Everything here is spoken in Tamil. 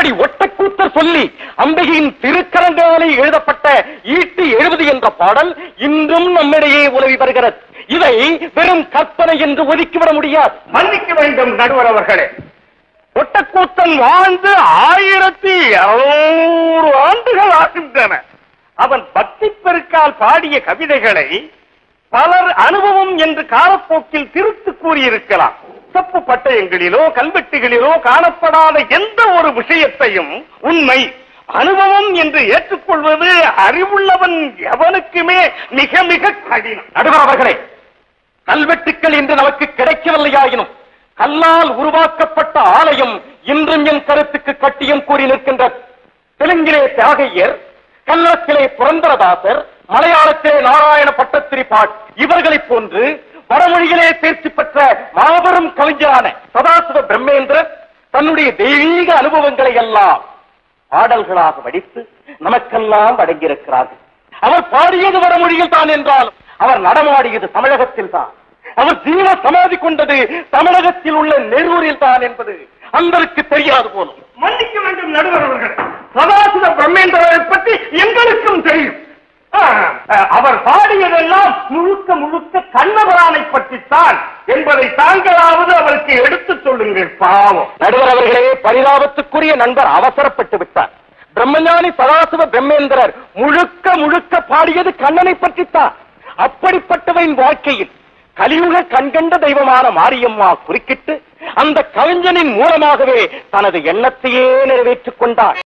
இப்படி ஒட்டக்கூத்தர் சொல்லி அம்பிகையின் திருக்கரங்காலை எழுதப்பட்ட ஈட்டி 70 என்ற பாடல் இன்றும் நம்மிடையே உலவி வருகிறது. இதை வெறும் கற்பனை என்று ஒதுக்கிவிட முடியாது. மன்னிக்க வேண்டும் நடுவர் அவர்களே. ஒட்டக்கூத்தன் வாழ்ந்து 1200 ஆண்டுகள் ஆகின்றன. அவன் பக்தி பெருக்கால் பாடிய கவிதைகளை பலர் அனுபவம் என்று காலப்போக்கில் திருத்து கூறியிருக்கலாம். தப்பு பட்டயங்களிலோ கல்வெட்டுகளிலோ காணப்படாத எந்த ஒரு விஷயத்தையும் உண்மை அனுபவம் என்று ஏற்றுக்கொள்வது அறிவுள்ளவன் எவனுக்குமே மிக மிக கடினம். நடுவர் அவர்களே, கல்வெட்டுக்கள் இன்று நமக்கு கிடைக்கவில்லையாயினும் கல்லால் உருவாக்கப்பட்ட ஆலயம் இன்றும் என் கருத்துக்கு கட்டியம் கூறி நிற்கின்றது. தெலுங்கிலே தியாகையர், கன்னடத்திலே புரந்தரதாசர், மலையாளத்திலே நாராயண பட்டத்திரிபாட் இவர்களைப் போன்று வடமொழியிலே தேர்ச்சி பெற்ற மாபெரும் கவிஞரான சதாசிவ பிரம்மேந்திரர் தன்னுடைய தெய்வீக அனுபவங்களை எல்லாம் பாடல்களாக வடித்து நமக்கெல்லாம் வழங்கியிருக்கிறார்கள். அவர் பாடியது வடமொழியில் தான் என்றாலும் அவர் நடமாடியது தமிழகத்தில் தான். அவர் ஜீவ சமாதி கொண்டது தமிழகத்தில் உள்ள நெரூரில் தான் என்பது அந்தருக்கு தெரியாது போலும். மன்னிக்க வேண்டும் நடுவர் அவர்கள். சதாசிவ பிரம்மேந்திரரை பற்றி எங்களுக்கும் தெரியும். அவர் பாடியதெல்லாம் முழுக்க முழுக்க கண்ணபுரானை பற்றித்தான் என்பதை தாங்களாவது அவருக்கு எடுத்துச் சொல்லுங்கள். பாவம். நடுவர் அவர்களே, பரிதாபத்துக்குரிய நண்பர் அவசரப்பட்டு விட்டார். பிரம்மஞானி சதாசிவ பிரம்மேந்திரர் முழுக்க முழுக்க பாடியது கண்ணனை பற்றித்தான். அப்படிப்பட்டவன் வாழ்க்கையில் கலியுக கண்கண்ட தெய்வமான மாரியம்மா குறுக்கிட்டு அந்த கவிஞனின் மூலமாகவே தனது எண்ணத்தையே நிறைவேற்றிக் கொண்டார்.